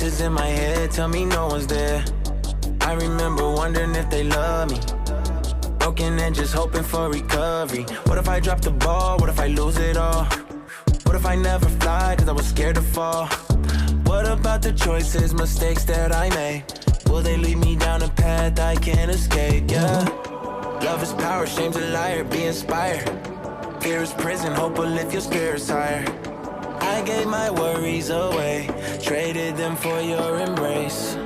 Voices in my head tell me no one's there. I remember wondering if they love me. Broken and just hoping for recovery. What if I drop the ball? What if I lose it all? What if I never fly cause I was scared to fall? What about the choices, mistakes that I made? Will they lead me down a path I can't escape? Yeah. Love is power, shame's a liar, be inspired. Fear is prison, hope will lift your spirits higher. I gave my worries away, traded them for your embrace.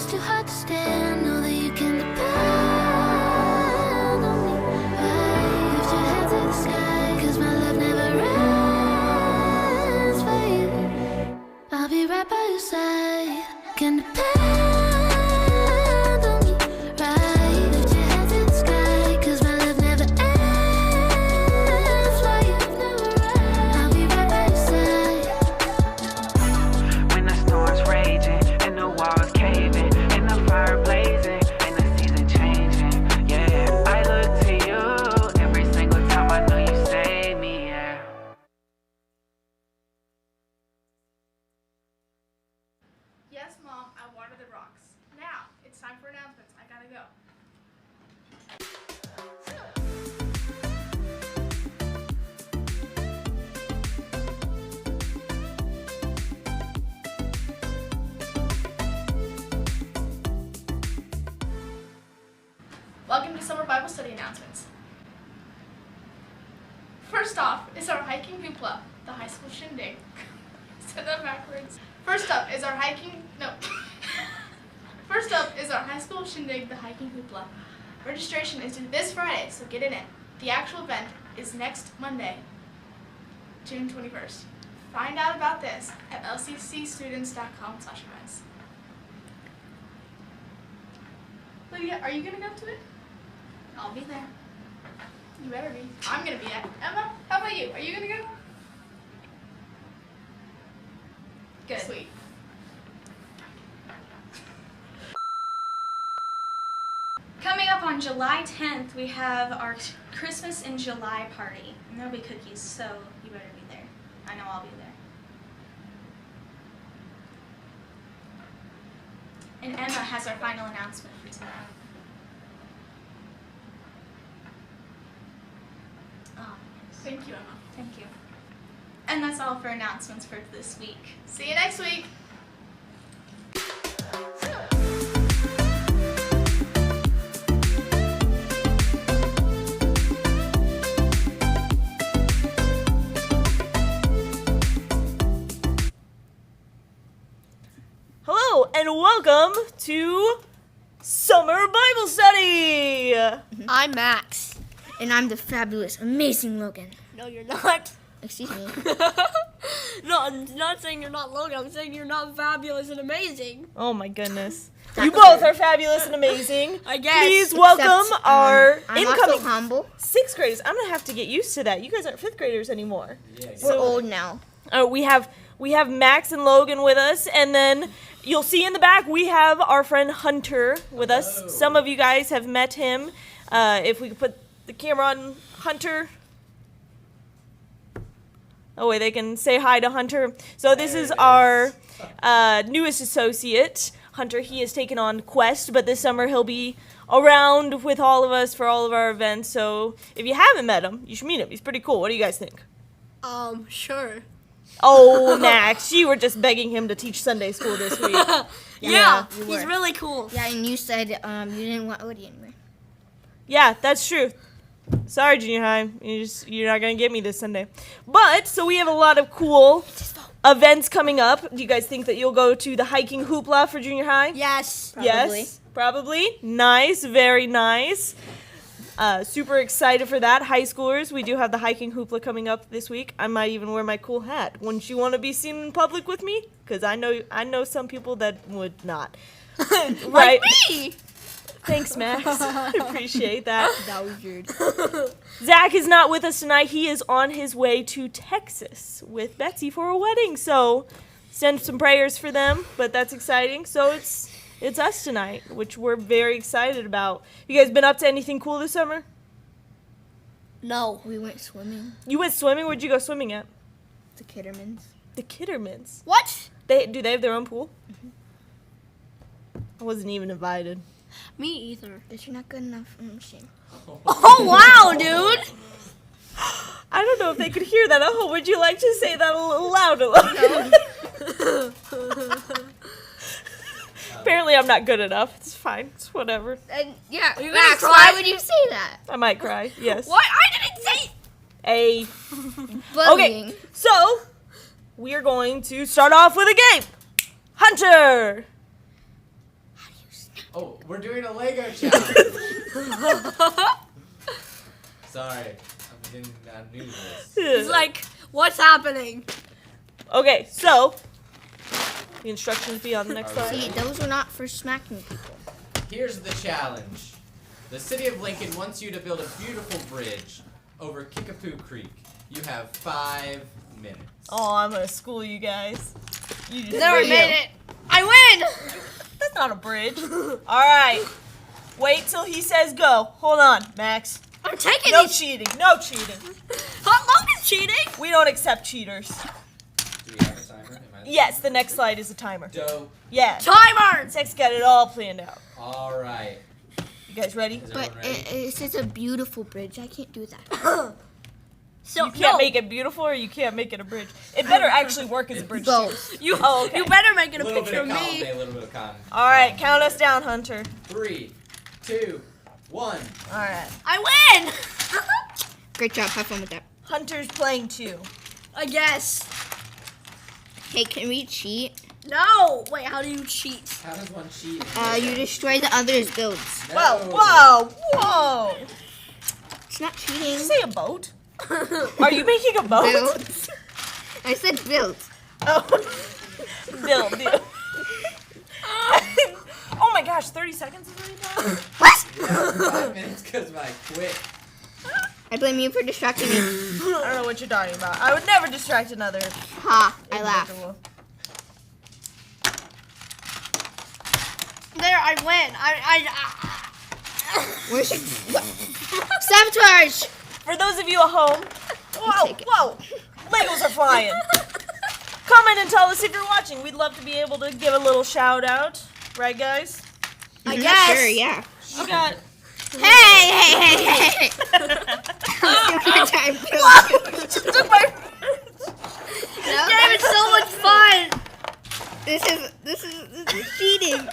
Too hard to stand, know that you can depend on me. Right, lift your head to the sky, cause my love never ends for you. I'll be right by your side, can depend on me. Right, lift your head to the sky, cause my love never ends for you. I'll be right by your side. When the storm's raging and the walls caving, fire blazing and the season changing, yeah. I look to you every single time. I know you save me, yeah. Yes, Mom, I water the rocks. Now, it's time for announcements. I gotta go. Welcome to Summer Bible Study announcements. First off is our hiking hoopla, the high school shindig. Said that backwards. First up is our high school shindig, the hiking hoopla. Registration is due this Friday, so get in it. The actual event is next Monday, June 21st. Find out about this at lccstudents.com/events. Lydia, are you gonna go to it? I'll be there. You better be. I'm gonna be at. Emma, how about you? Are you gonna go? Good. Sweet. Coming up on July 10th, we have our Christmas in July party. And there'll be cookies, so you better be there. I know I'll be there. And Emma has our final announcement for tonight. Oh, yes. Thank you, Emma. Thank you. And that's all for announcements for this week. See you next week. Hello and welcome to Summer Bible Study! I'm Max, and I'm the fabulous, amazing Logan. No, you're not. Excuse me. No, I'm not saying you're not Logan. I'm saying you're not fabulous and amazing. Oh my goodness. You both are fabulous and amazing. I guess. Please welcome our I'm incoming also humble. 6th graders. I'm going to have to get used to that. You guys aren't 5th graders anymore. We're old now. We have Max and Logan with us, and then you'll see in the back we have our friend Hunter with us. Some of you guys have met him. If we could put the camera on Hunter. Oh, wait, they can say hi to Hunter. So this is our newest associate, Hunter. He has taken on Quest, but this summer he'll be around with all of us for all of our events. So if you haven't met him, you should meet him. He's pretty cool. What do you guys think? Sure. Oh, Max, you were just begging him to teach Sunday school this week. Yeah, you he's were. really cool. Yeah, and you said you didn't want Odie anymore. Yeah, that's true. Sorry, junior high. You're not going to get me this Sunday. But, so we have a lot of cool events coming up. Do you guys think that you'll go to the hiking hoopla for junior high? Yes. Yes, probably. Nice, very nice. Super excited for that. High schoolers, we do have the hiking hoopla coming up this week. I might even wear my cool hat. Wouldn't you want to be seen in public with me? Because I know some people that would not. Like me. Thanks, Max. I appreciate that. That was weird. Zach is not with us tonight. He is on his way to Texas with Betsy for a wedding. So send some prayers for them, but that's exciting. So it's us tonight, which we're very excited about. You guys been up to anything cool this summer? No. We went swimming. You went swimming? Where'd you go swimming at? The Kittermans. The Kittermans. What? Do they have their own pool? Mm-hmm. I wasn't even invited. Me either. But you're not good enough. Shame. Oh, wow, dude. I don't know if they could hear that. Oh, would you like to say that a little louder? Apparently I'm not good enough. It's fine. It's whatever. And yeah, you gonna Max, cry? why would you say that? I might cry. Yes. What? I didn't say. Bullying. Okay, so we're going to start off with a game. Hunter. Oh, we're doing a Lego challenge. Sorry, I didn't knew this. It's like, what's happening? Okay, so the instructions be on the next slide. See, those were not for smacking people. Here's the challenge. The city of Lincoln wants you to build a beautiful bridge over Kickapoo Creek. You have 5 minutes. Oh, I'm gonna school you guys. You just Never wait. made it. I win. That's not a bridge. All right. Wait till he says go. Hold on, Max. I'm taking No it. cheating. No cheating. Hot Long is cheating. We don't accept cheaters. Do we have a timer? Yes, the next slide is a timer. Dope. Yeah. Timer. Zach's got it all planned out. All right. You guys ready? Is But everyone ready? it says a beautiful bridge. I can't do that. So You can't no. make it beautiful or you can't make it a bridge. It better actually work as a bridge. too. Both. You, Oh, okay. you better make it A a little bit picture of of column me. A little bit of column. All right, count us down, Hunter. 3, 2, 1. All right. I win. Great job. Have fun with that. Hunter's playing 2. I guess. Hey, can we cheat? No. Wait, how do you cheat? How does one cheat? You destroy the other's builds. No. Whoa, whoa. It's not Did you cheating. say a boat? Are you making a boat? Builds. I said builds. Oh. Build. Oh my gosh, 30 seconds is really bad. What? Yeah, 5 minutes goes by quick. I blame you for distracting me. I don't know what you're talking about. I would never distract another Ha! I laugh. individual. There, I win. Where's your sabotage? For those of you at home, whoa, take it. whoa, Legos are flying. Comment and tell us if you're watching. We'd love to be able to give a little shout out, right, guys? I Mhm, guess. Sure, yeah. You got. Hey! Your time. Took my. This game is so much fun. This is cheating.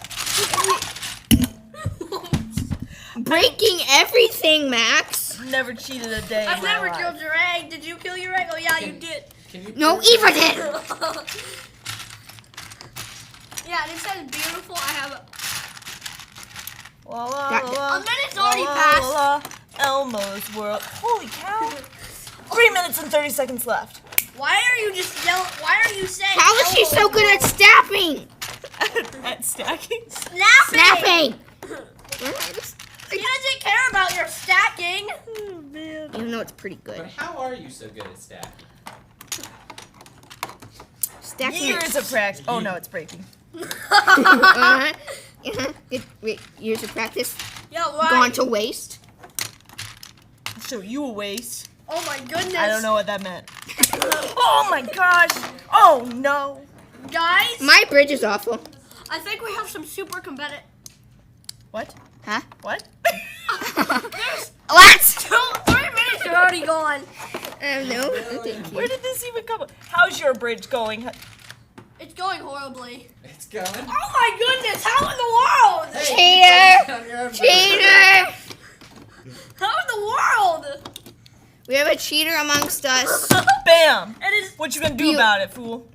Breaking everything, Max. Never cheated a day. I've in my never life. killed your egg. Did you kill your egg? Oh yeah, you did. Can you No, prove Eva that? did. Yeah, and it says beautiful. I have a. La, la, That- la, la, A minute's already la, passed. la, la, Elmo's world. Holy cow! 3 minutes and 30 seconds left. Why are you just yelling? Why are you saying? How is she so good at snapping? At stacking. Snapping. Snapping. He doesn't care about your stacking. Oh man. Even though it's pretty But good. how are you so good at stacking? Stacking Years of practice. Oh no, it's breaking. Wait, years of practice Yeah, why? gone to waste. So you a waste. Oh my goodness. I don't know what that meant. Oh my gosh. Oh no. Guys, My bridge is awful. I think we have some super competitive. What? Huh? What? There's What? 3 minutes are already gone. No, thank Where you. did this even come? How's your bridge going? It's going horribly. It's going. Oh my goodness! How in the world? Cheater! On your own Cheater! How in the world? We have a cheater amongst us. Bam. It is. What you gonna do You- about it, fool?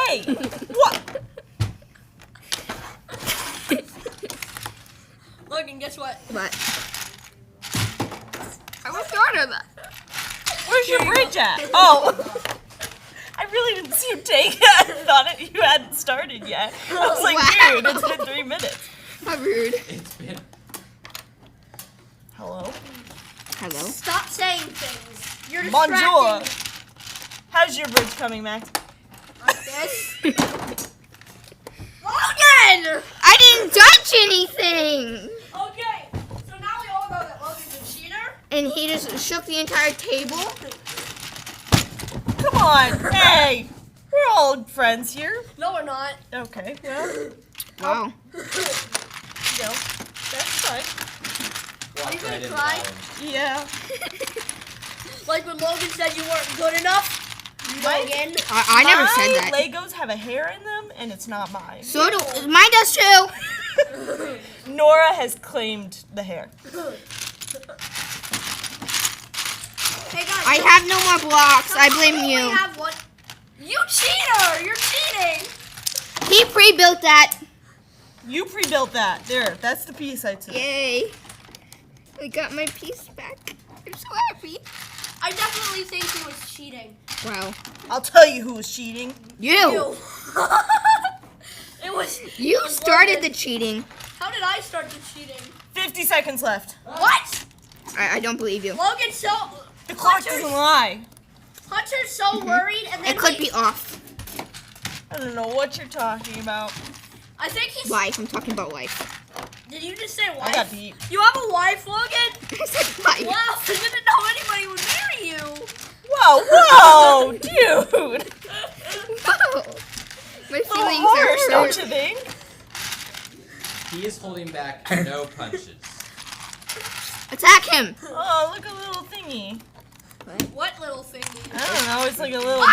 Hey. What? Look, and guess what? What? I was started that. Where's your bridge at? Oh. I really didn't see you take it. I thought you hadn't started yet. I was like, Wow. dude, it's been 3 minutes. How rude. It's been Bonjour. How's your bridge coming, Max? Like this. Logan! I didn't touch anything. Okay, so now we all know that Logan's a cheater. And he just shook the entire table. Come on. Hey. We're all friends here. No, we're not. Okay. Well, Wow. that's fine. Walk you gonna right into cry? that one. Yeah. Like when Logan said you weren't good enough. Logan. I never said that. My Legos have a hair in them, and it's not mine. So do mine does too. Nora has claimed the hair. Hey guys. I have no more blocks. I blame only you. have one. You cheater! You're cheating. He pre-built that. You pre-built that. There, that's the piece I took. Yay. I got my piece back. I'm so happy. I definitely think he was cheating. Wow. I'll tell you who was cheating. You. It was. You it was started Logan. the cheating. How did I start the cheating? 50 seconds left. What? I don't believe you. Logan so. The clock doesn't lie. Hunter's so worried, and then It could be off. I don't know what you're talking about. I think he's. Life. I'm talking about life. Did you just say wife? I got beat. You have a wife, Logan? I said life. Wow, I didn't know anybody would marry you. Whoa, whoa, dude. Whoa. My A feelings little harsh, are don't hurt. you think? He is holding back no punches. Attack him. Oh, look, a little thingy. What little thingy? I don't know, it's like a little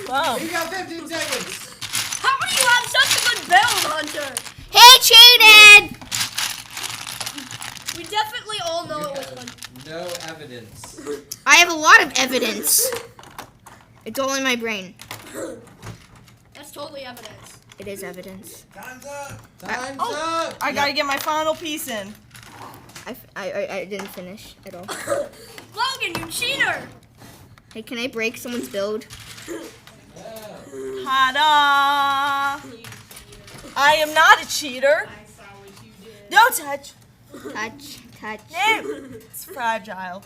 bump. You got 15 seconds. How do you have such a good build, Hunter? He cheated. We definitely all know You it was have Hunter. no evidence. I have a lot of evidence. It's all in my brain. That's totally evidence. It is evidence. Time's up. I gotta get my final piece in. I didn't finish at all. Logan, you cheater! Hey, can I break someone's build? Ta-da! I am not a cheater. No touch. Touch, touch. No. It's fragile.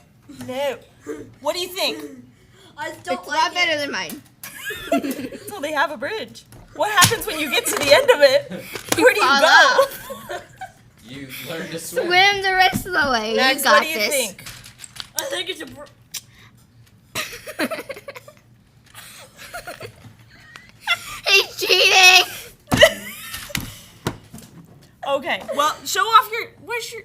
No. What do you think? I don't It's a like lot it. better than mine. So they have a bridge. What happens when you get to the end of it? Where do you fall go? You learned to swim. Swim the rest of the way. Max, You got what do you this. think? I think it's a. He's cheating. Okay, well, show off your. Where's your?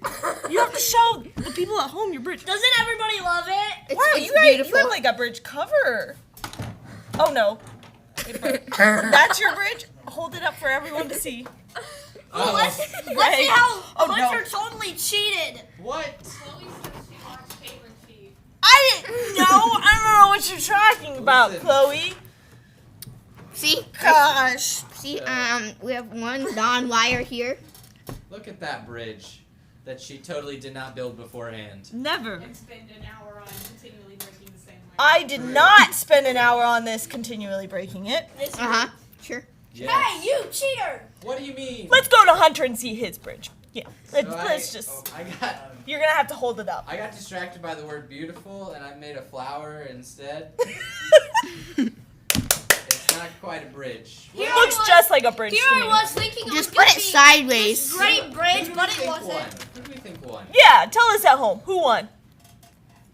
You have to show the people at home your bridge. Doesn't everybody love it? It's, Wow, it's you beautiful. have like a bridge cover. Oh no. That's your bridge? Hold it up for everyone to see. Well, let's Right. see how Oh, no. Hunter totally cheated. What? I didn't know. I don't know what you're talking about, Listen. Chloe. See? Gosh. See, we have one non-liar here. Look at that bridge that she totally did not build beforehand. Never. And spend an hour on continually breaking the same way. I did not spend an hour on this continually breaking it. Uh-huh. Sure. Yes. Hey, you cheater! What do you mean? Let's go to Hunter and see his bridge. Yeah. Let's, So let's just. You're gonna have to hold it up. I got distracted by the word beautiful and I made a flower instead. It's not quite a bridge. Here I Looks was- just like a bridge Here to I me. was thinking it was Just gonna put it be sideways. this great bridge, Who but do it you think wasn't. won? Who do you think won? Yeah, tell us at home who won.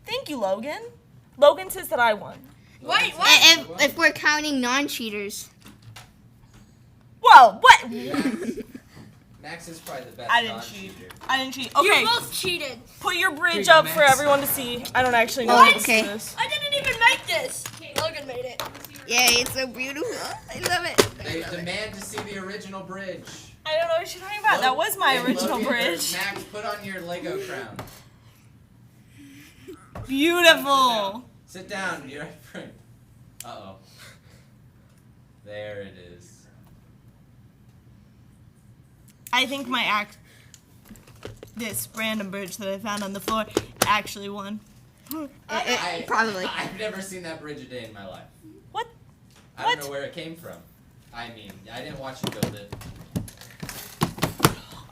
Thank you, Logan. Logan says that I won. Wait, what? If we're counting non-cheaters. Whoa, what? Max is probably the best I didn't cheat. non-cheater. I didn't cheat. Okay, You both cheated. put your bridge Here you go, up for Max. everyone to see. I don't actually know Oh, how to okay. do this. I didn't even make this. Logan made it. Yay, it's so beautiful. I love it. They demand to see the original bridge. I don't know what you're talking about. That was my Hey, original Logan, bridge. Max, put on your Lego crown. Beautiful. Sit down. You're right front. Uh-oh. There it is. I think this random bridge that I found on the floor actually won. Probably. I've never seen that bridge a day in my life. What? I don't What? know where it came from. I mean, I didn't watch you build it.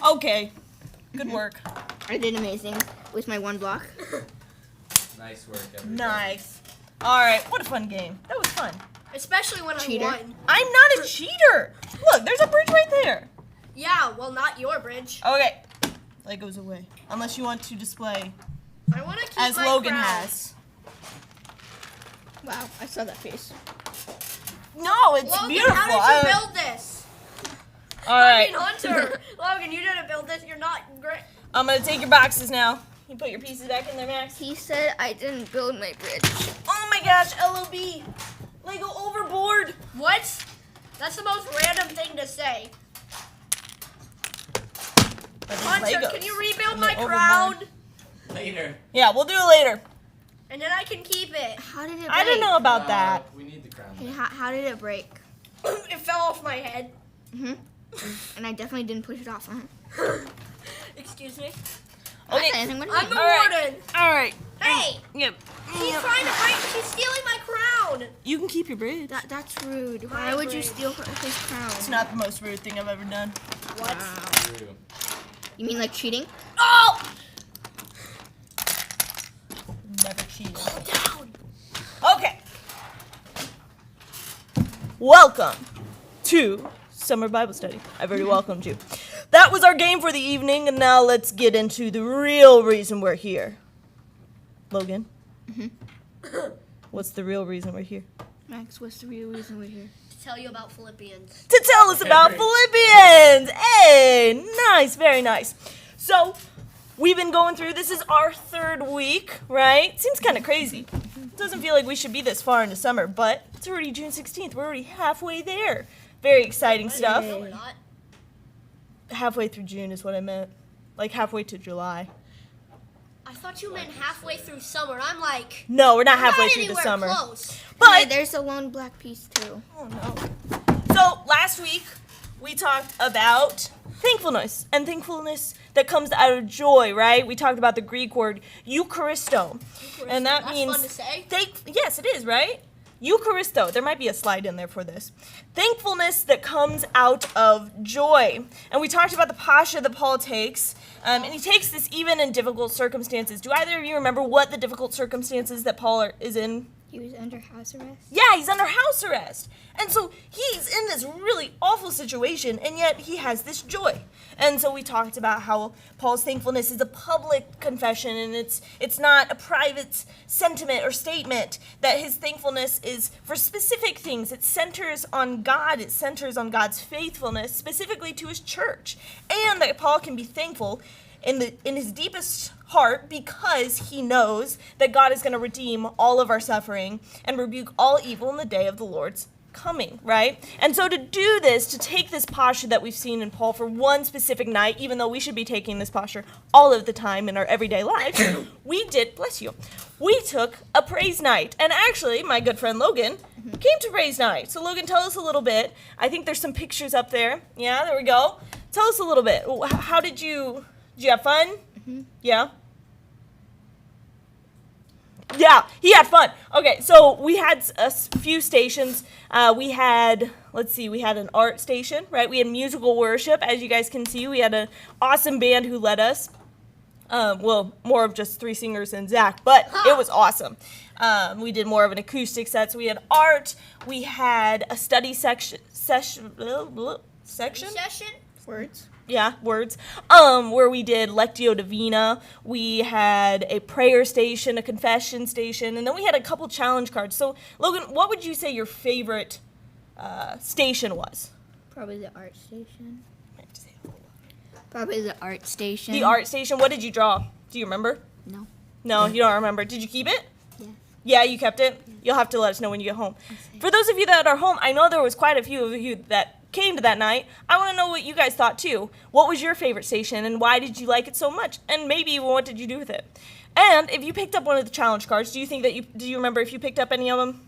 Okay. Good work. I did amazing with my one block. Nice work, everybody. Nice. All right, what a fun game. That was fun. Especially when Cheater. I won. I'm not a cheater. Look, there's a bridge right there. Yeah, well, not your bridge. Okay. That goes away. Unless you want to display I want to keep as my Logan crown. has. Wow, I saw that face. No, it's Logan, beautiful. how did you build this? All right. Hunter. Logan, you didn't build this. You're not great. I'm going to take your boxes now. You put your pieces back in there, Max. He said I didn't build my bridge. Oh my gosh, LOB. Lego overboard. What? That's the most random thing to say. But it's Hunter, Legos. can you rebuild And my they're crown? overboard. Later. Yeah, we'll do it later. And then I can keep it. How did it break? I don't know about that. We need the crown. Hey, how did it break? It fell off my head. And I definitely didn't push it off. Huh? Excuse me. Okay. I'm the I'm the All right. warden. All right. Hey, Yep. she's trying to break. She's stealing my crown. You can keep your bridge. That's rude. My Why would you bridge. steal his crown? It's not the most rude thing I've ever done. What? True. You mean like cheating? Oh! Never cheated. Down. Okay. Welcome to Summer Bible Study. I've already welcomed you. That was our game for the evening, and now let's get into the real reason we're here. Logan? What's the real reason we're here? Max, what's the real reason we're here? To tell you about Philippians. To tell us about Philippians! Hey, nice, very nice. So, we've been going through, this is our third week, right? Seems kind of crazy. Doesn't feel like we should be this far into summer, but it's already June 16th. We're already halfway there. Very exciting stuff. No, we're not. Halfway through June is what I meant. Like halfway to July. I thought you meant halfway through summer. I'm like, No, we're not we're halfway not through the anywhere summer. close. But But, there's a lone black piece too. oh no. So, last week, we talked about thankfulness, and thankfulness that comes out of joy, right? We talked about the Greek word Eucharisto. And that That's means fun to say. Yes, it is, right? Eucharisto. There might be a slide in there for this. Thankfulness that comes out of joy. And we talked about the posture that Paul takes. And he takes this even in difficult circumstances. Do either of you remember what the difficult circumstances that Paul is in? He was under house arrest. Yeah, he's under house arrest. And so he's in this really awful situation, and yet he has this joy. And so we talked about how Paul's thankfulness is a public confession, and it's not a private sentiment or statement, that his thankfulness is for specific things. It centers on God. It centers on God's faithfulness, specifically to his church. And that Paul can be thankful in his deepest heart because he knows that God is going to redeem all of our suffering and rebuke all evil in the day of the Lord's coming, right? And so to do this, to take this posture that we've seen in Paul for one specific night, even though we should be taking this posture all of the time in our everyday lives, we took a praise night. And actually, my good friend Logan came to praise night. So Logan, tell us a little bit. I think there's some pictures up there. Yeah, there we go. Tell us a little bit. How did you have fun? Yeah? Yeah, he had fun. Okay, so we had a few stations. We had an art station, right? We had musical worship, as you guys can see. We had an awesome band who led us. Well, more of just 3 singers and Zach, but it was awesome. We did more of an acoustic set. So we had art. We had a study section. Words. Yeah, words. Where we did Lectio Divina. We had a prayer station, a confession station, and then we had a couple challenge cards. So, Logan, what would you say your favorite station was? Probably the art station. Probably the art station. The art station. What did you draw? Do you remember? No. No, you don't remember. Did you keep it? Yeah. Yeah, you kept it? You'll have to let us know when you get home. For those of you that are home, I know there was quite a few of you that came to that night. I want to know what you guys thought too. What was your favorite station and why did you like it so much? And maybe even what did you do with it? And if you picked up one of the challenge cards, do you remember if you picked up any of them?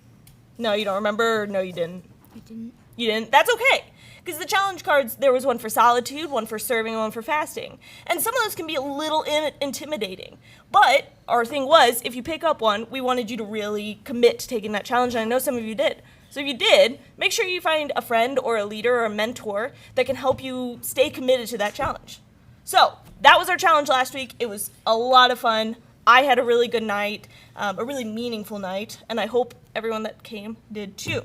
No, you don't remember? No, you didn't. I didn't. You didn't? That's okay. Because the challenge cards, there was one for solitude, one for serving, and one for fasting. And some of those can be a little intimidating. But our thing was, if you pick up one, we wanted you to really commit to taking that challenge, and I know some of you did. So if you did, make sure you find a friend or a leader or a mentor that can help you stay committed to that challenge. So that was our challenge last week. It was a lot of fun. I had a really good night, a really meaningful night, and I hope everyone that came did too.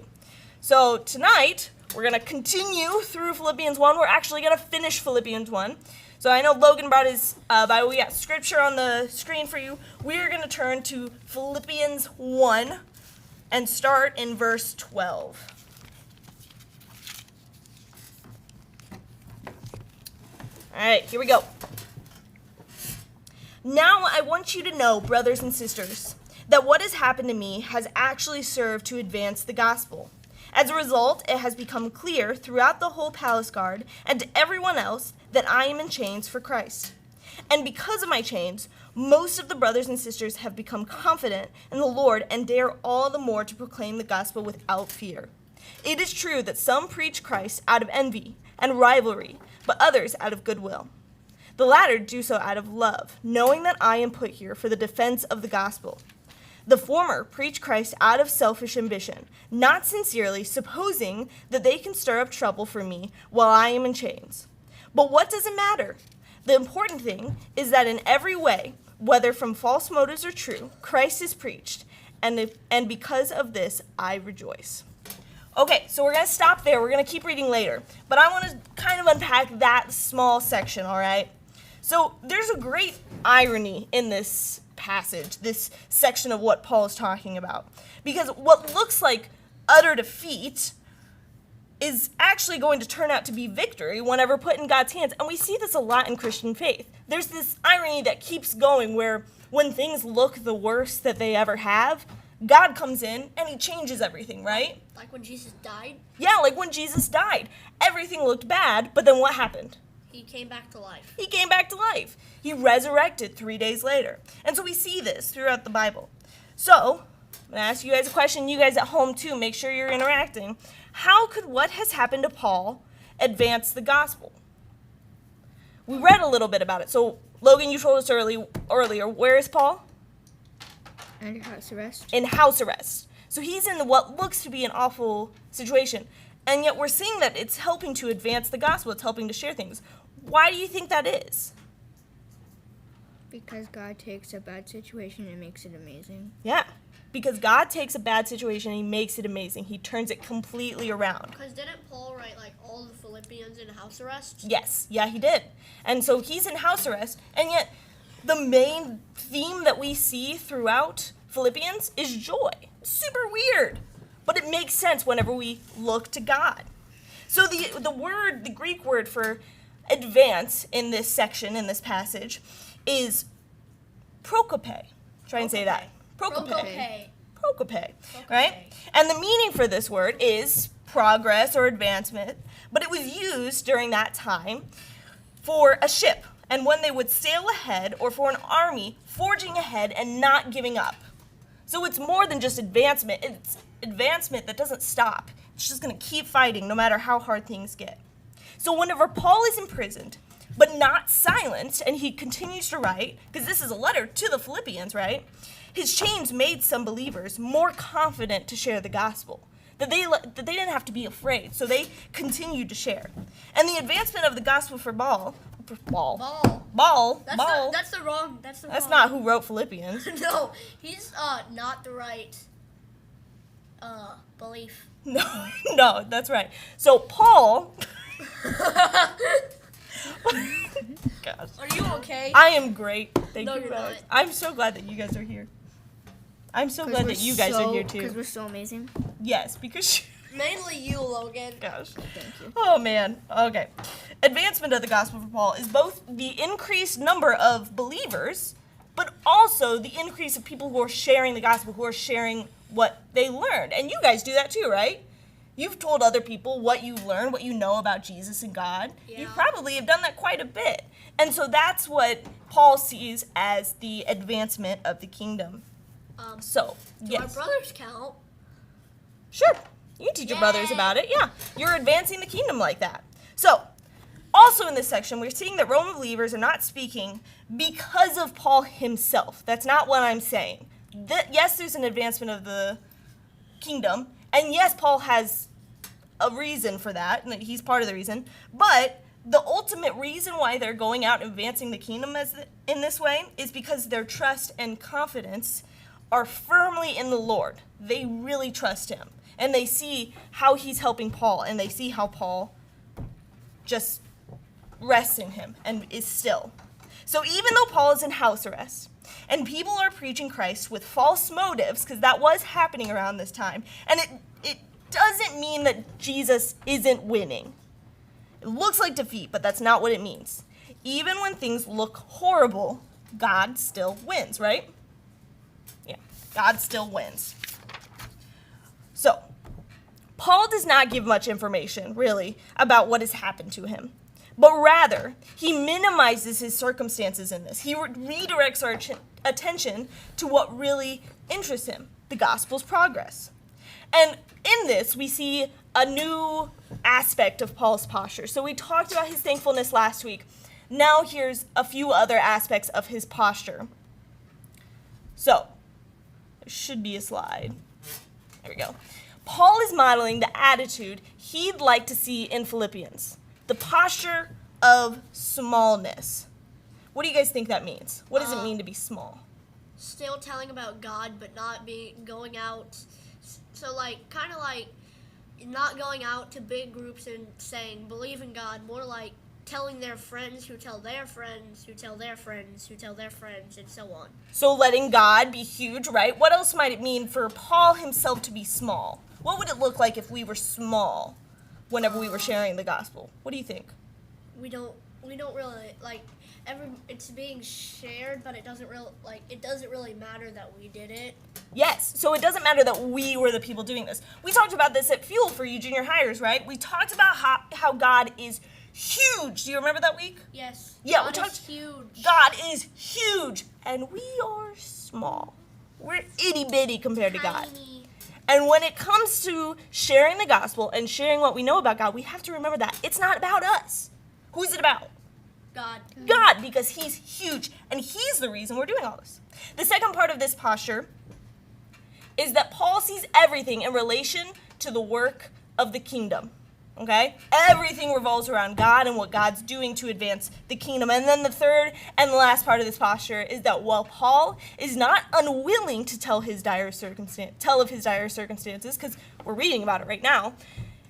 So tonight, we're going to continue through Philippians 1. We're actually going to finish Philippians 1. So I know Logan brought his Bible. We got scripture on the screen for you. We're going to turn to Philippians 1 and start in verse 12. All right, here we go. Now I want you to know, brothers and sisters, that what has happened to me has actually served to advance the gospel. As a result, it has become clear throughout the whole palace guard and to everyone else that I am in chains for Christ. And because of my chains, most of the brothers and sisters have become confident in the Lord and dare all the more to proclaim the gospel without fear. It is true that some preach Christ out of envy and rivalry, but others out of goodwill. The latter do so out of love, knowing that I am put here for the defense of the gospel. The former preach Christ out of selfish ambition, not sincerely, supposing that they can stir up trouble for me while I am in chains. But what does it matter? The important thing is that in every way, whether from false motives or true, Christ is preached, and because of this, I rejoice. Okay, so we're going to stop there. We're going to keep reading later. But I want to kind of unpack that small section, all right? So there's a great irony in this passage, this section of what Paul is talking about. Because what looks like utter defeat is actually going to turn out to be victory whenever put in God's hands. And we see this a lot in Christian faith. There's this irony that keeps going where when things look the worst that they ever have, God comes in and he changes everything, right? Like when Jesus died? Yeah, like when Jesus died. Everything looked bad, but then what happened? He came back to life. He came back to life. He resurrected 3 days later. And so we see this throughout the Bible. So, I'm going to ask you guys a question. You guys at home too, make sure you're interacting. How could what has happened to Paul advance the gospel? We read a little bit about it. So, Logan, you told us earlier, where is Paul? Under house arrest. In house arrest. So he's in what looks to be an awful situation. And yet we're seeing that it's helping to advance the gospel. It's helping to share things. Why do you think that is? Because God takes a bad situation and makes it amazing. Yeah. Because God takes a bad situation and he makes it amazing. He turns it completely around. Because didn't Paul write like all the Philippians in house arrest? Yes. Yeah, he did. And so he's in house arrest. And yet the main theme that we see throughout Philippians is joy. Super weird. But it makes sense whenever we look to God. So the Greek word for advance in this section, in this passage, is prokope. Try and say that. Prokope. Prokope. Right? And the meaning for this word is progress or advancement, but it was used during that time for a ship and when they would sail ahead or for an army forging ahead and not giving up. So it's more than just advancement. It's advancement that doesn't stop. It's just going to keep fighting no matter how hard things get. So whenever Paul is imprisoned, but not silenced, and he continues to write, because this is a letter to the Philippians, right? His chains made some believers more confident to share the gospel, that they didn't have to be afraid, so they continued to share. And the advancement of the gospel for Ball. That's not who wrote Philippians. No, he's not the right belief. No, that's right. So Paul. Gosh. Are you okay? I am great. Thank No, you you're guys. not. I'm so glad that you guys are here. I'm so glad that you guys are here too. Because we're so amazing. Yes, because. Mainly you, Logan. Gosh. Thank you. Oh man. Okay. Advancement of the gospel for Paul is both the increased number of believers, but also the increase of people who are sharing the gospel, who are sharing what they learned. And you guys do that too, right? You've told other people what you learned, what you know about Jesus and God. Yeah. You probably have done that quite a bit. And so that's what Paul sees as the advancement of the kingdom. So, Do yes. our brothers count? Sure. You can teach your brothers about it. Yeah. You're advancing the kingdom like that. So, also in this section, we're seeing that Roman believers are not speaking because of Paul himself. That's not what I'm saying. Yes, there's an advancement of the kingdom. And yes, Paul has a reason for that. And he's part of the reason. But the ultimate reason why they're going out and advancing the kingdom in this way is because their trust and confidence are firmly in the Lord. They really trust him. And they see how he's helping Paul, and they see how Paul just rests in him and is still. So even though Paul is in house arrest, and people are preaching Christ with false motives, because that was happening around this time, and it doesn't mean that Jesus isn't winning. It looks like defeat, but that's not what it means. Even when things look horrible, God still wins, right? Yeah, God still wins. So, Paul does not give much information, really, about what has happened to him. But rather, he minimizes his circumstances in this. He redirects our attention to what really interests him, the gospel's progress. And in this, we see a new aspect of Paul's posture. So we talked about his thankfulness last week. Now here's a few other aspects of his posture. So, there should be a slide. There we go. Paul is modeling the attitude he'd like to see in Philippians. The posture of smallness. What do you guys think that means? What does it mean to be small? Still telling about God, but not going out. So kind of like not going out to big groups and saying believe in God. More like telling their friends who tell their friends who tell their friends who tell their friends, and so on. So letting God be huge, right? What else might it mean for Paul himself to be small? What would it look like if we were small whenever we were sharing the gospel? What do you think? We don't really it's being shared, but it doesn't really matter that we did it. Yes, so it doesn't matter that we were the people doing this. We talked about this at Fuel for you junior hires, right? We talked about how God is huge. Do you remember that week? Yes. Yeah, God is huge. God is huge, and we are small. We're itty bitty compared to God. And when it comes to sharing the gospel and sharing what we know about God, we have to remember that it's not about us. Who's it about? God. God, because he's huge, and he's the reason we're doing all this. The second part of this posture is that Paul sees everything in relation to the work of the kingdom, okay? Everything revolves around God and what God's doing to advance the kingdom. And then the third and the last part of this posture is that while Paul is not unwilling to tell of his dire circumstances, because we're reading about it right now,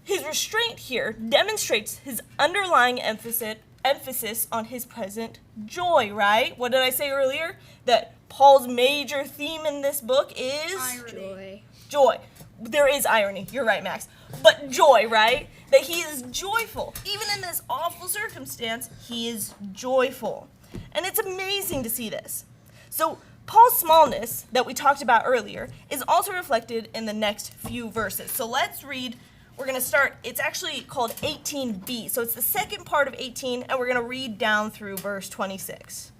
his restraint here demonstrates his underlying emphasis on his present joy, right? What did I say earlier? That Paul's major theme in this book is? Irony. Joy. There is irony. You're right, Max. But joy, right? That he is joyful. Even in this awful circumstance, he is joyful. And it's amazing to see this. So Paul's smallness that we talked about earlier is also reflected in the next few verses. So let's read. We're going to start, it's actually called 18b. So it's the second part of 18, and we're going to read down through verse 26.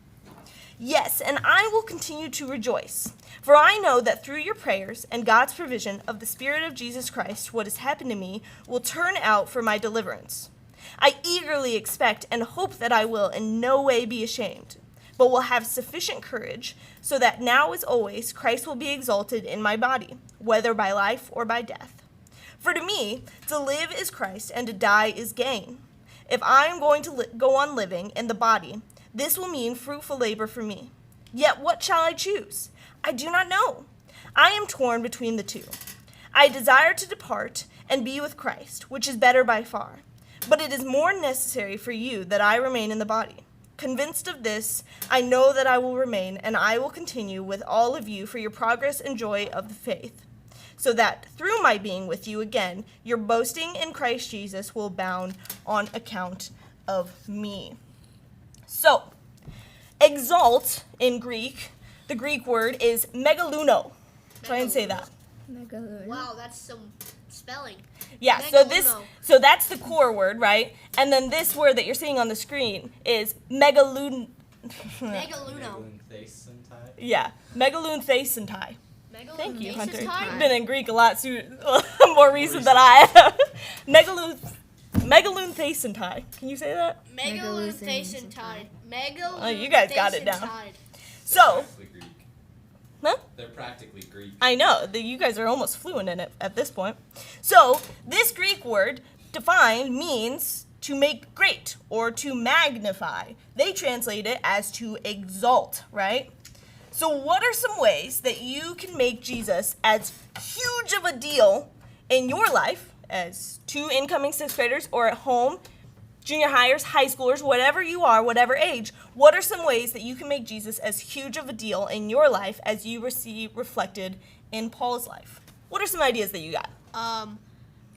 Yes, and I will continue to rejoice, for I know that through your prayers and God's provision of the Spirit of Jesus Christ, what has happened to me will turn out for my deliverance. I eagerly expect and hope that I will in no way be ashamed, but will have sufficient courage, so that now as always Christ will be exalted in my body, whether by life or by death. For to me, to live is Christ, and to die is gain. If I am going to go on living in the body, this will mean fruitful labor for me. Yet what shall I choose? I do not know. I am torn between the two. I desire to depart and be with Christ, which is better by far. But it is more necessary for you that I remain in the body. Convinced of this, I know that I will remain, and I will continue with all of you for your progress and joy of the faith, so that through my being with you again, your boasting in Christ Jesus will abound on account of me. So, exalt in Greek, the Greek word is megaluno. Try and say that. Wow, that's some spelling. Yeah, so that's the core word, right? And then this word that you're seeing on the screen is megaluno. Yeah, megalunthesentai. Thank you, Hunter. You've been in Greek a lot more recent than I have. Megalunthesentai. Can you say that? Megalunthesentai. Oh, you guys got it down. So, huh? They're practically Greek. I know. You guys are almost fluent in it at this point. So, this Greek word, defined, means to make great or to magnify. They translate it as to exalt, right? So what are some ways that you can make Jesus as huge of a deal in your life as two incoming sixth graders or at home, junior hires, high schoolers, whatever you are, whatever age? What are some ways that you can make Jesus as huge of a deal in your life as you see reflected in Paul's life? What are some ideas that you got?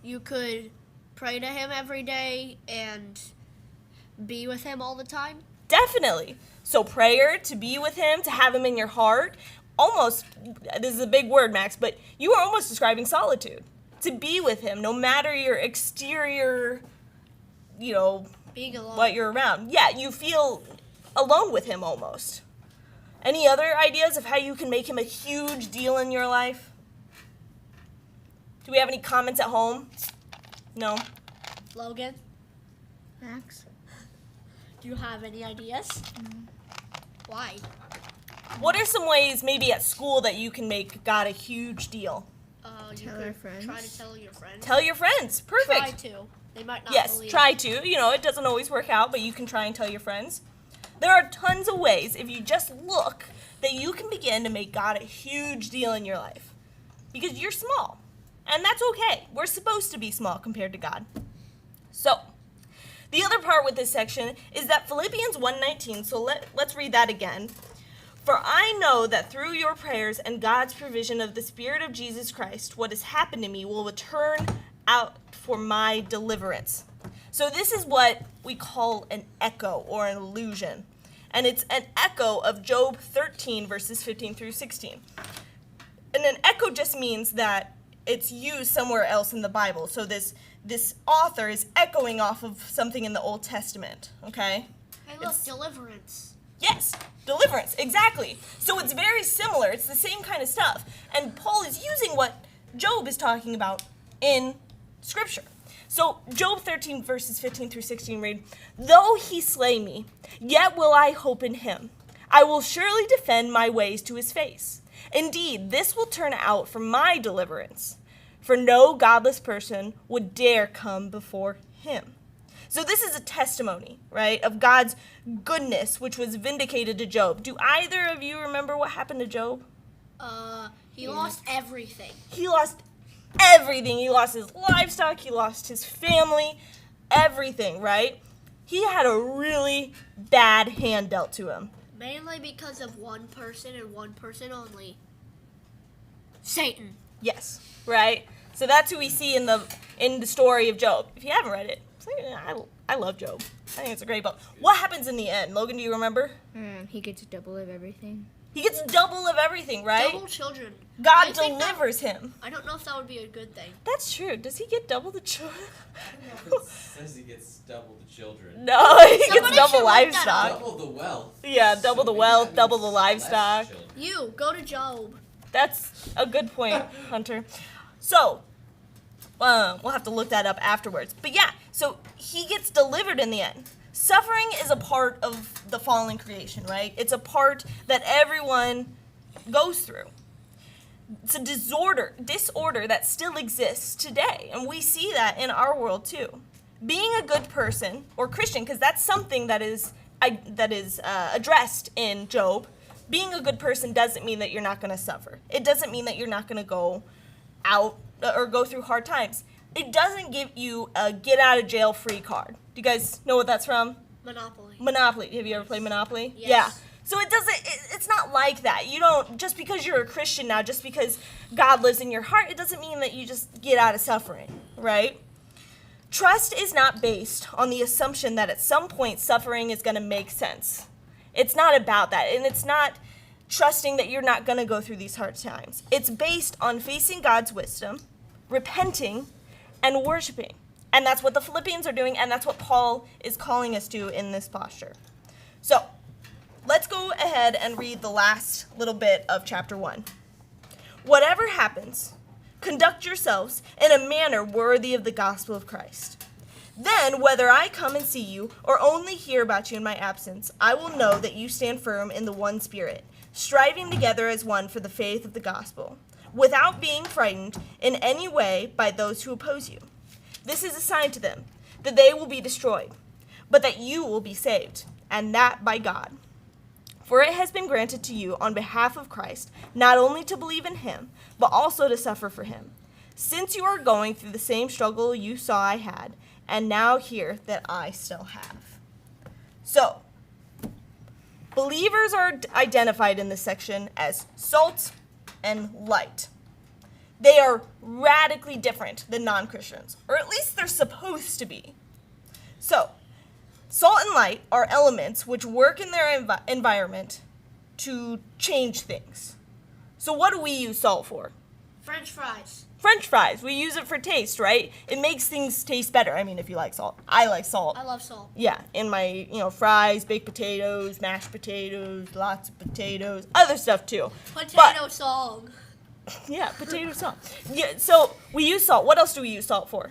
You could pray to him every day and be with him all the time. Definitely. So prayer, to be with him, to have him in your heart, almost, this is a big word, Max, but you are almost describing solitude. To be with him, no matter your exterior, being alone, what you're around. Yeah, you feel alone with him almost. Any other ideas of how you can make him a huge deal in your life? Do we have any comments at home? No? Logan? Max? Do you have any ideas? Why? What are some ways maybe at school that you can make God a huge deal? You Tell your could friends. try to tell your friends. Tell your friends. Perfect. Try to. They might not Yes, believe. try to. It doesn't always work out, but you can try and tell your friends. There are tons of ways, if you just look, that you can begin to make God a huge deal in your life. Because you're small. And that's okay. We're supposed to be small compared to God. So, the other part with this section is that Philippians 1:19, so let's read that again. For I know that through your prayers and God's provision of the Spirit of Jesus Christ, what has happened to me will turn out for my deliverance. So this is what we call an echo or an illusion. And it's an echo of Job 13, verses 15 through 16. And an echo just means that it's used somewhere else in the Bible. So this author is echoing off of something in the Old Testament, okay? Hey, look, deliverance. Yes, deliverance, exactly. So it's very similar. It's the same kind of stuff. And Paul is using what Job is talking about in Scripture. So Job 13, verses 15 through 16 read, Though he slay me, yet will I hope in him. I will surely defend my ways to his face. Indeed, this will turn out for my deliverance, for no godless person would dare come before him. So this is a testimony, right, of God's goodness, which was vindicated to Job. Do either of you remember what happened to Job? He lost everything. He lost everything. He lost his livestock. He lost his family. Everything, right? He had a really bad hand dealt to him. Mainly because of one person and one person only. Satan. Yes, right? So that's who we see in the story of Job. If you haven't read it, I love Job. I think it's a great book. What happens in the end? Logan, do you remember? He gets double of everything. He gets double of everything, right? Double children. God delivers him. I don't know if that would be a good thing. That's true. Does he get double the children? I don't know if it says he gets double the children. No, he gets Somebody double should look that livestock. Double the wealth. Yeah, double the maybe wealth, that double means the less livestock. children. You, go to Job. That's a good point, Hunter. So, we'll have to look that up afterwards. But yeah, so he gets delivered in the end. Suffering is a part of the fallen creation, right? It's a part that everyone goes through. It's a disorder that still exists today, and we see that in our world too. Being a good person, or Christian, because that's something that is addressed in Job, being a good person doesn't mean that you're not going to suffer. It doesn't mean that you're not going to go out or go through hard times. It doesn't give you a get-out-of-jail-free card. Do you guys know what that's from? Monopoly. Monopoly. Have you ever played Monopoly? Yes. Yeah. So it's not like that. You don't, just because you're a Christian now, just because God lives in your heart, it doesn't mean that you just get out of suffering, right? Trust is not based on the assumption that at some point suffering is going to make sense. It's not about that, and it's not trusting that you're not going to go through these hard times. It's based on facing God's wisdom, repenting, and worshiping. And that's what the Philippians are doing, and that's what Paul is calling us to in this posture. So, let's go ahead and read the last little bit of chapter 1. Whatever happens, conduct yourselves in a manner worthy of the gospel of Christ. Then, whether I come and see you or only hear about you in my absence, I will know that you stand firm in the one Spirit, striving together as one for the faith of the gospel, without being frightened in any way by those who oppose you. This is a sign to them that they will be destroyed, but that you will be saved, and that by God. For it has been granted to you on behalf of Christ, not only to believe in him, but also to suffer for him, since you are going through the same struggle you saw I had, and now hear that I still have. So, believers are identified in this section as salt and light. They are radically different than non-Christians, or at least they're supposed to be. So, salt and light are elements which work in their environment to change things. So what do we use salt for? French fries. French fries. We use it for taste, right? It makes things taste better. I mean, if you like salt. I like salt. I love salt. Yeah, in my, fries, baked potatoes, mashed potatoes, lots of potatoes, other stuff too. Potato song. Yeah, potato salt. Yeah, so we use salt. What else do we use salt for?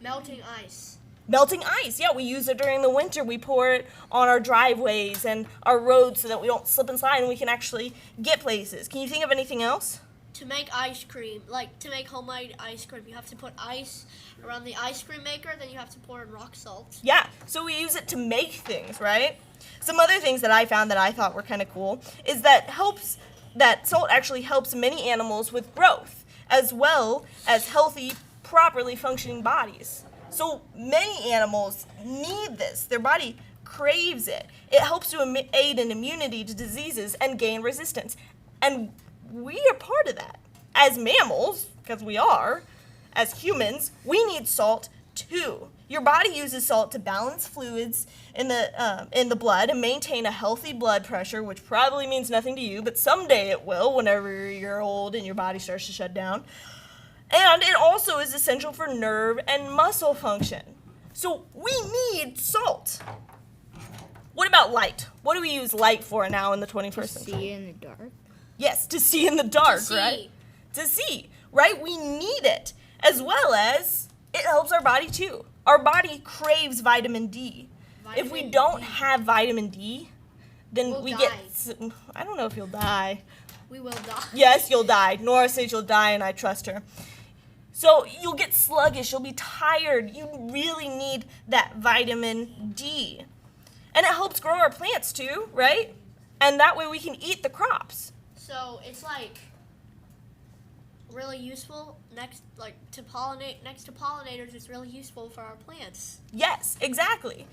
Melting ice. Melting ice, yeah, we use it during the winter. We pour it on our driveways and our roads so that we don't slip and slide and we can actually get places. Can you think of anything else? To make ice cream, like to make homemade ice cream, you have to put ice around the ice cream maker, then you have to pour in rock salt. Yeah, so we use it to make things, right? Some other things that I found that I thought were kind of cool is that salt actually helps many animals with growth, as well as healthy, properly functioning bodies. So many animals need this. Their body craves it. It helps to aid in immunity to diseases and gain resistance. And we are part of that. As mammals, because we are, as humans, we need salt too. Your body uses salt to balance fluids in the blood and maintain a healthy blood pressure, which probably means nothing to you, but someday it will whenever you're old and your body starts to shut down. And it also is essential for nerve and muscle function. So we need salt. What about light? What do we use light for now in the 21st century? See in the dark? Yes, to see in the dark, right? To see, right? We need it, as well as it helps our body too. Our body craves vitamin D. If we don't have vitamin D, then we'll we die. get, I don't know if you'll die. We will die. Yes, you'll die. Nora says you'll die, and I trust her. So you'll get sluggish. You'll be tired. You really need that vitamin D. And it helps grow our plants too, right? And that way we can eat the crops. So it's like really useful next to pollinators. It's really useful for our plants. Yes, exactly.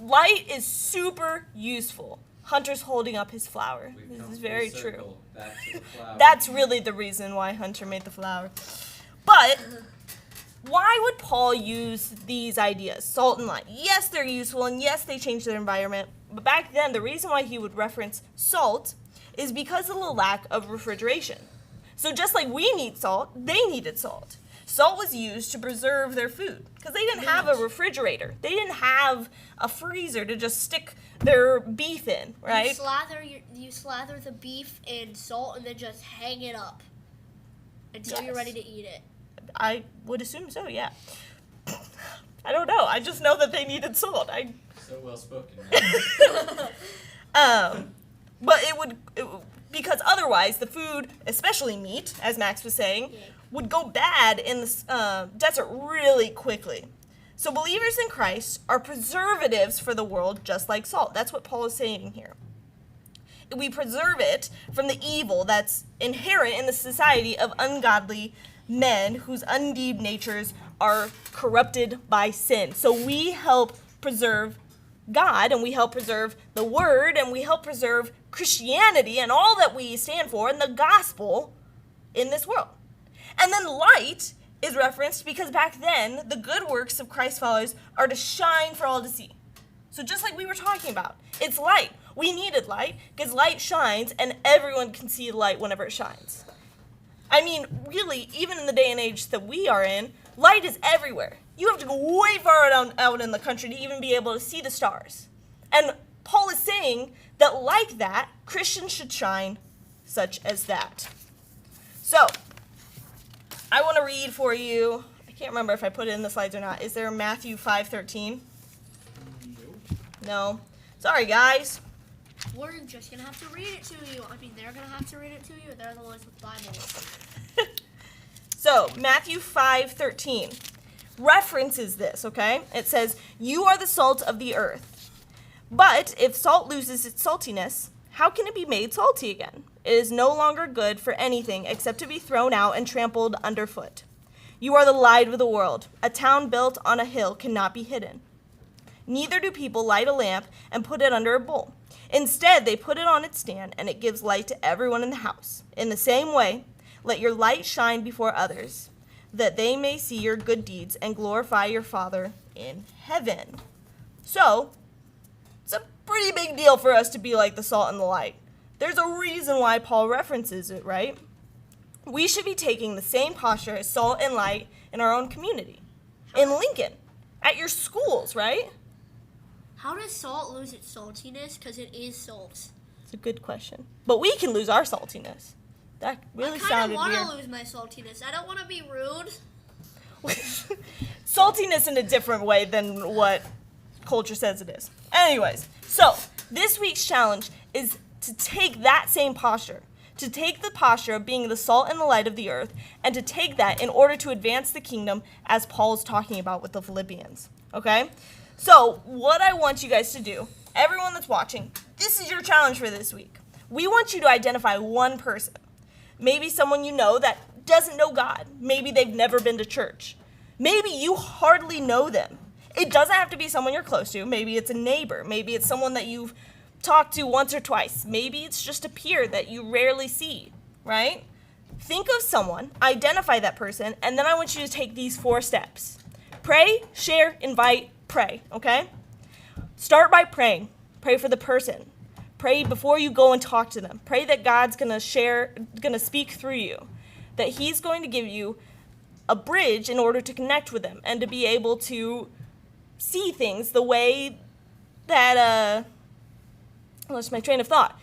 Light is super useful. Hunter's holding up his flower. This is very true. Back to the flower. That's really the reason why Hunter made the flower. But why would Paul use these ideas, salt and light? Yes, they're useful, and yes, they change their environment. But back then, the reason why he would reference salt is because of the lack of refrigeration. So just like we need salt, they needed salt. Salt was used to preserve their food because they didn't have a refrigerator. They didn't have a freezer to just stick their beef in, right? You slather the beef in salt and then just hang it up until you're ready to eat it. I would assume so, yeah. I don't know. I just know that they needed salt. So well spoken. But it would because otherwise the food, especially meat, as Max was saying, would go bad in the desert really quickly. So believers in Christ are preservatives for the world, just like salt. That's what Paul is saying here. We preserve it from the evil that's inherent in the society of ungodly men whose undeed natures are corrupted by sin. So we help preserve God, and we help preserve the Word, and we help preserve Christianity and all that we stand for and the gospel in this world. And then light is referenced because back then, the good works of Christ's followers are to shine for all to see. So just like we were talking about, it's light. We needed light because light shines and everyone can see the light whenever it shines. I mean, really, even in the day and age that we are in, light is everywhere. You have to go way far out in the country to even be able to see the stars. And Paul is saying that like that, Christians should shine such as that. So, I want to read for you, I can't remember if I put it in the slides or not. Is there Matthew 5:13? No. Sorry, guys. We're just going to have to read it to you. I mean, they're going to have to read it to you. They're the ones with Bibles. So, Matthew 5:13. references this, okay? It says, "You are the salt of the earth. But if salt loses its saltiness, how can it be made salty again? It is no longer good for anything except to be thrown out and trampled underfoot. You are the light of the world. A town built on a hill cannot be hidden. Neither do people light a lamp and put it under a bowl. Instead, they put it on its stand, and it gives light to everyone in the house. In the same way, let your light shine before others, that they may see your good deeds and glorify your Father in heaven." So, it's a pretty big deal for us to be like the salt and the light. There's a reason why Paul references it, right? We should be taking the same posture as salt and light in our own community. In Lincoln, at your schools, right? How does salt lose its saltiness? Because it is salt. It's a good question. But we can lose our saltiness. That really sounded I weird. kind of want to lose my saltiness. I don't want to be rude. Saltiness in a different way than what culture says it is. Anyways, so this week's challenge is to take that same posture, to take the posture of being the salt and the light of the earth, and to take that in order to advance the kingdom as Paul's talking about with the Philippians, okay? So what I want you guys to do, everyone that's watching, this is your challenge for this week. We want you to identify one person, maybe someone you know that doesn't know God. Maybe they've never been to church. Maybe you hardly know them. It doesn't have to be someone you're close to. Maybe it's a neighbor. Maybe it's someone that you've talked to once or twice. Maybe it's just a peer that you rarely see, right? Think of someone, identify that person, and then I want you to take these 4 steps. Pray, share, invite, pray, okay? Start by praying. Pray for the person. Pray before you go and talk to them. Pray that God's going to speak through you, that he's going to give you a bridge in order to connect with them and to be able to see things the way that, I lost my train of thought,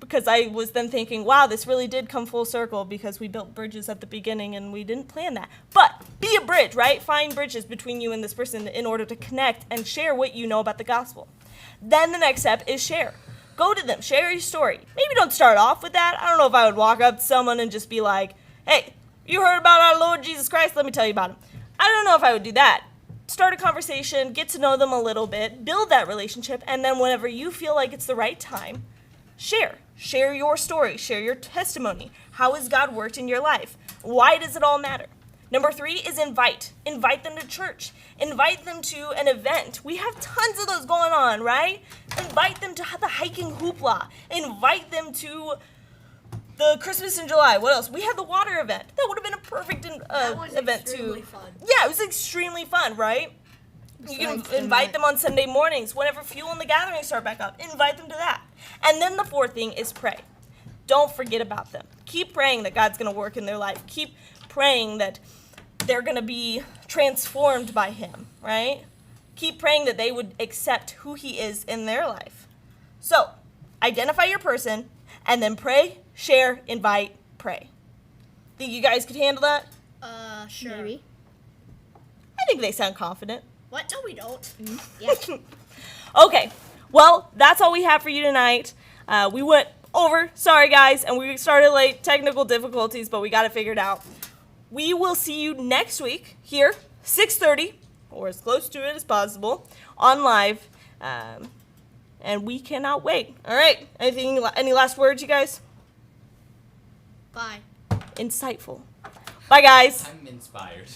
because I was then thinking, wow, this really did come full circle because we built bridges at the beginning and we didn't plan that. But be a bridge, right? Find bridges between you and this person in order to connect and share what you know about the gospel. Then the next step is share. Go to them, share your story. Maybe don't start off with that. I don't know if I would walk up to someone and just be like, "Hey, you heard about our Lord Jesus Christ? Let me tell you about him." I don't know if I would do that. Start a conversation, get to know them a little bit, build that relationship, and then whenever you feel like it's the right time, share. Share your story, share your testimony. How has God worked in your life? Why does it all matter? Number 3 is invite. Invite them to church. Invite them to an event. We have tons of those going on, right? Invite them to the hiking hoopla. Invite them to the Christmas in July. What else? We had the water event. That would have been a perfect event too. Fun. Yeah, it was extremely fun, right? You can invite them on Sunday mornings. Whenever Fuel and the Gathering start back up, invite them to that. And then the 4th thing is pray. Don't forget about them. Keep praying that God's going to work in their life. Keep praying that they're going to be transformed by him, right? Keep praying that they would accept who he is in their life. So, identify your person, and then pray, share, invite, pray. Think you guys could handle that? Sure. Maybe. I think they sound confident. What? No, we don't. Yeah. Okay, well, that's all we have for you tonight. We went over, sorry guys, and we started late, technical difficulties, but we got it figured out. We will see you next week here, 6:30, or as close to it as possible, on live, and we cannot wait. All right, any last words, you guys? Bye. Insightful. Bye, guys. I'm inspired.